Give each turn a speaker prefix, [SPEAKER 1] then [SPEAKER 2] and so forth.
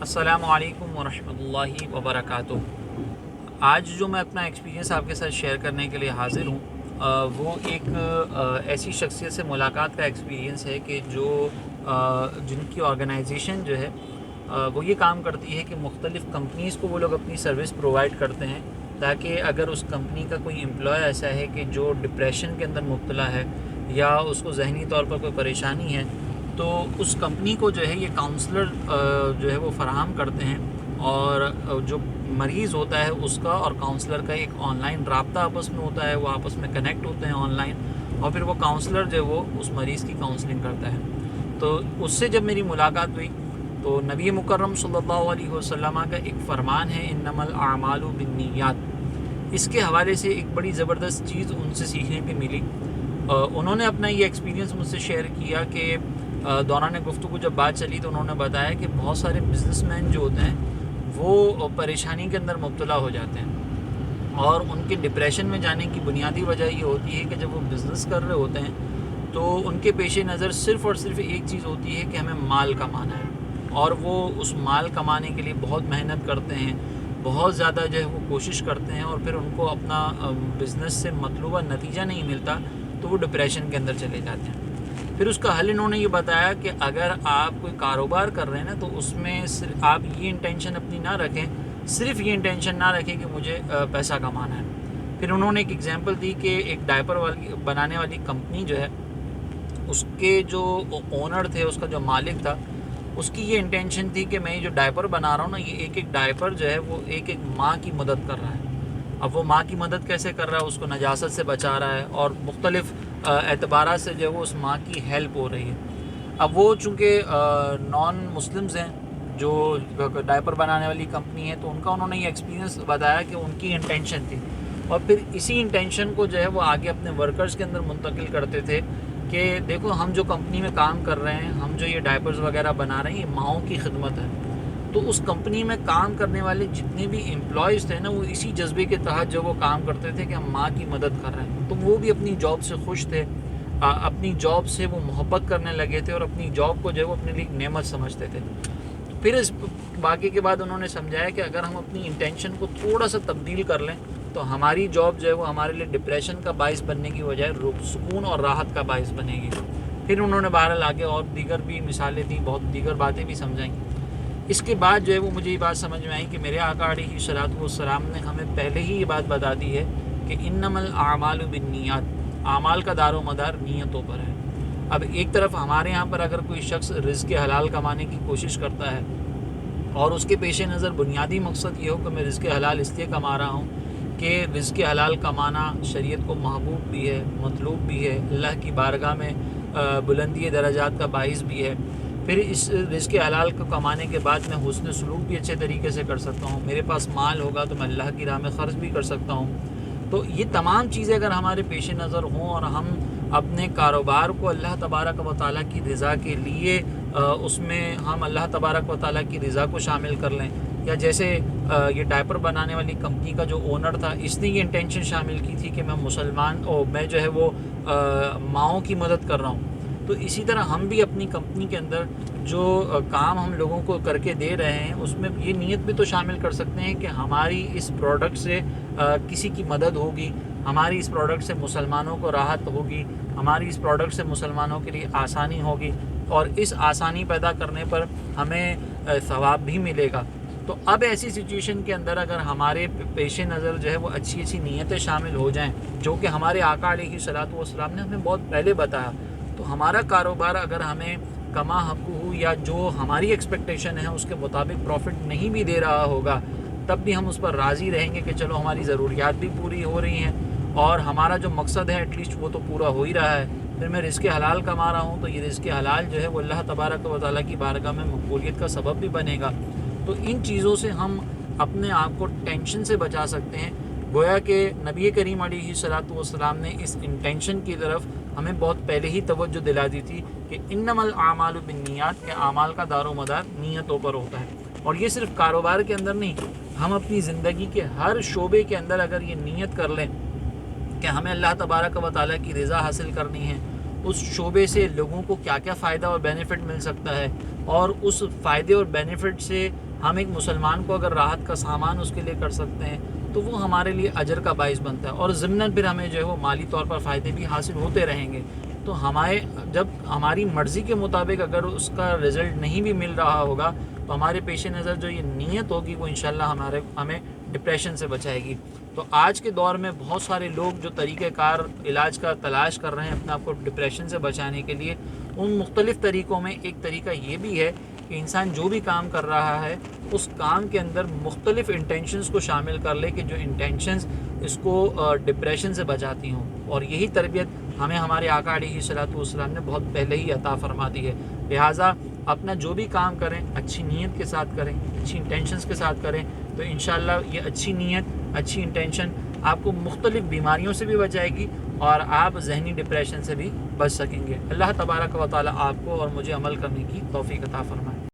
[SPEAKER 1] السلام علیکم ورحمۃ اللہ وبرکاتہ۔ آج جو میں اپنا ایکسپیرینس آپ کے ساتھ شیئر کرنے کے لیے حاضر ہوں وہ ایک ایسی شخصیت سے ملاقات کا ایکسپیرینس ہے کہ جن کی آرگنائزیشن جو ہے وہ یہ کام کرتی ہے کہ مختلف کمپنیز کو وہ لوگ اپنی سروس پرووائڈ کرتے ہیں تاکہ اگر اس کمپنی کا کوئی امپلائی ایسا ہے کہ جو ڈپریشن کے اندر مبتلا ہے یا اس کو ذہنی طور پر کوئی پریشانی ہے تو اس کمپنی کو جو ہے یہ کاؤنسلر جو ہے وہ فراہم کرتے ہیں، اور جو مریض ہوتا ہے اس کا اور کاؤنسلر کا ایک آن لائن رابطہ آپس میں ہوتا ہے، وہ آپس میں کنیکٹ ہوتے ہیں آن لائن، اور پھر وہ کاؤنسلر جو ہے وہ اس مریض کی کاؤنسلنگ کرتا ہے۔ تو اس سے جب میری ملاقات ہوئی تو نبی مکرم صلی اللہ علیہ وسلم کا ایک فرمان ہے انما الاعمال بالنیات، اس کے حوالے سے ایک بڑی زبردست چیز ان سے سیکھنے پہ ملی۔ انہوں نے اپنا یہ ایکسپیرینس مجھ سے شیئر کیا کہ دوران گفتگو جب بات چلی تو انہوں نے بتایا کہ بہت سارے بزنس مین جو ہوتے ہیں وہ پریشانی کے اندر مبتلا ہو جاتے ہیں، اور ان کے ڈپریشن میں جانے کی بنیادی وجہ یہ ہوتی ہے کہ جب وہ بزنس کر رہے ہوتے ہیں تو ان کے پیش نظر صرف اور صرف ایک چیز ہوتی ہے کہ ہمیں مال کمانا ہے، اور وہ اس مال کمانے کے لیے بہت محنت کرتے ہیں، بہت زیادہ جو ہے وہ کوشش کرتے ہیں، اور پھر ان کو اپنا بزنس سے مطلوبہ نتیجہ نہیں ملتا تو وہ ڈپریشن کے اندر چلے جاتے ہیں۔ پھر اس کا حل انہوں نے یہ بتایا کہ اگر آپ کوئی کاروبار کر رہے ہیں نا تو اس میں صرف آپ یہ انٹینشن اپنی نہ رکھیں، صرف یہ انٹینشن نہ رکھیں کہ مجھے پیسہ کمانا ہے۔ پھر انہوں نے ایک ایگزامپل دی کہ ایک ڈائپر بنانے والی کمپنی جو ہے، اس کے جو اونر تھے، اس کا جو مالک تھا، اس کی یہ انٹینشن تھی کہ میں یہ جو ڈائپر بنا رہا ہوں نا، یہ ایک ڈائپر جو ہے وہ ایک ماں کی مدد کر رہا ہے۔ اب وہ ماں کی مدد کیسے کر رہا ہے؟ اس کو نجاست سے بچا رہا ہے اور مختلف اعتبارات سے جو ہے وہ اس ماں کی ہیلپ ہو رہی ہے۔ اب وہ چونکہ نان مسلمز ہیں جو ڈائپر بنانے والی کمپنی ہے، تو ان کا انہوں نے یہ ایکسپیرینس بتایا کہ ان کی انٹینشن تھی، اور پھر اسی انٹینشن کو جو ہے وہ آگے اپنے ورکرز کے اندر منتقل کرتے تھے کہ دیکھو ہم جو کمپنی میں کام کر رہے ہیں، ہم جو یہ ڈائپرز وغیرہ بنا رہے ہیں، یہ ماؤں کی خدمت ہے۔ تو اس کمپنی میں کام کرنے والے جتنے بھی امپلائیز تھے نا، وہ اسی جذبے کے تحت جو وہ کام کرتے تھے کہ ہم ماں کی مدد کر رہے ہیں، تو وہ بھی اپنی جاب سے خوش تھے، اپنی جاب سے وہ محبت کرنے لگے تھے، اور اپنی جاب کو جو ہے وہ اپنے لیے نعمت سمجھتے تھے۔ پھر اس باقی کے بعد انہوں نے سمجھایا کہ اگر ہم اپنی انٹینشن کو تھوڑا سا تبدیل کر لیں تو ہماری جاب جو ہے وہ ہمارے لیے ڈپریشن کا باعث بننے کی بجائے سکون اور راحت کا باعث بنے گی۔ پھر انہوں نے بہرحال آگے اور دیگر بھی مثالیں دیں، بہت دیگر باتیں بھی سمجھائیں۔ اس کے بعد جو ہے وہ مجھے یہ بات سمجھ میں آئی کہ میرے آقا علیہ الصلوۃ والسلام نے ہمیں پہلے ہی یہ بات بتا دی ہے کہ انما الاعمال بالنیات، اعمال کا دار و مدار نیتوں پر ہے۔ اب ایک طرف ہمارے ہاں پر اگر کوئی شخص رزق حلال کمانے کی کوشش کرتا ہے اور اس کے پیش نظر بنیادی مقصد یہ ہو کہ میں رزق حلال اس لیے کما رہا ہوں کہ رزق حلال کمانا شریعت کو محبوب بھی ہے، مطلوب بھی ہے، اللہ کی بارگاہ میں بلندی درجات کا باعث بھی ہے، پھر اس رزق حلال کو کمانے کے بعد میں حسن سلوک بھی اچھے طریقے سے کر سکتا ہوں، میرے پاس مال ہوگا تو میں اللہ کی راہ میں خرچ بھی کر سکتا ہوں، تو یہ تمام چیزیں اگر ہمارے پیش نظر ہوں اور ہم اپنے کاروبار کو اللہ تبارک و تعالیٰ کی رضا کے لیے اس میں ہم اللہ تبارک و تعالیٰ کی رضا کو شامل کر لیں، یا جیسے یہ ڈائپر بنانے والی کمپنی کا جو اونر تھا، اس نے یہ انٹینشن شامل کی تھی کہ میں مسلمان میں جو ہے وہ ماؤں کی مدد کر رہا ہوں، تو اسی طرح ہم بھی اپنی کمپنی کے اندر جو کام ہم لوگوں کو کر کے دے رہے ہیں اس میں یہ نیت بھی تو شامل کر سکتے ہیں کہ ہماری اس پروڈکٹ سے کسی کی مدد ہوگی، ہماری اس پروڈکٹ سے مسلمانوں کو راحت ہوگی، ہماری اس پروڈکٹ سے مسلمانوں کے لیے آسانی ہوگی، اور اس آسانی پیدا کرنے پر ہمیں ثواب بھی ملے گا۔ تو اب ایسی سچویشن کے اندر اگر ہمارے پیش نظر جو ہے وہ اچھی اچھی نیتیں شامل ہو جائیں، جو کہ ہمارے آقا علیہ الصلوۃ والسلام نے ہمیں بہت پہلے بتایا، تو ہمارا کاروبار اگر ہمیں کما حق ہو یا جو ہماری ایکسپیکٹیشن ہے اس کے مطابق پروفٹ نہیں بھی دے رہا ہوگا، تب بھی ہم اس پر راضی رہیں گے کہ چلو ہماری ضروریات بھی پوری ہو رہی ہیں اور ہمارا جو مقصد ہے ایٹ لیسٹ وہ تو پورا ہو ہی رہا ہے، پھر میں رزق حلال کما رہا ہوں تو یہ رزق حلال جو ہے وہ اللہ تبارک و تعالیٰ کی بارگاہ میں مقبولیت کا سبب بھی بنے گا۔ تو ان چیزوں سے ہم اپنے آپ کو ٹینشن سے بچا سکتے ہیں، گویا کہ نبی کریم علیہ الصلوۃ والسلام نے اس انٹینشن کی طرف ہمیں بہت پہلے ہی توجہ دلا دی تھی کہ انما الاعمال بالنیات، کے اعمال کا دار و مدار نیتوں پر ہوتا ہے، اور یہ صرف کاروبار کے اندر نہیں، ہم اپنی زندگی کے ہر شعبے کے اندر اگر یہ نیت کر لیں کہ ہمیں اللہ تبارک و تعالیٰ کی رضا حاصل کرنی ہے، اس شعبے سے لوگوں کو کیا کیا فائدہ اور بینیفٹ مل سکتا ہے، اور اس فائدے اور بینیفٹ سے ہم ایک مسلمان کو اگر راحت کا سامان اس کے لیے کر سکتے ہیں تو وہ ہمارے لیے اجر کا باعث بنتا ہے، اور ضمناً پھر ہمیں جو ہے وہ مالی طور پر فائدے بھی حاصل ہوتے رہیں گے۔ تو جب ہماری مرضی کے مطابق اگر اس کا رزلٹ نہیں بھی مل رہا ہوگا تو ہمارے پیش نظر جو یہ نیت ہوگی وہ انشاءاللہ ہمیں ڈپریشن سے بچائے گی۔ تو آج کے دور میں بہت سارے لوگ جو طریقہ کار علاج کا تلاش کر رہے ہیں اپنے آپ کو ڈپریشن سے بچانے کے لیے، ان مختلف طریقوں میں ایک طریقہ یہ بھی ہے کہ انسان جو بھی کام کر رہا ہے اس کام کے اندر مختلف انٹینشنز کو شامل کر لے کہ جو انٹینشنز اس کو ڈپریشن سے بچاتی ہوں، اور یہی تربیت ہمیں ہمارے آقا علیہ الصلوۃ والسلام نے بہت پہلے ہی عطا فرما دی ہے۔ لہٰذا اپنا جو بھی کام کریں اچھی نیت کے ساتھ کریں، اچھی انٹینشنز کے ساتھ کریں، تو انشاءاللہ یہ اچھی نیت، اچھی انٹینشن آپ کو مختلف بیماریوں سے بھی بچائے گی اور آپ ذہنی ڈپریشن سے بھی بچ سکیں گے۔ اللہ تبارک و تعالی آپ کو اور مجھے عمل کرنے کی توفیق عطا فرمائے۔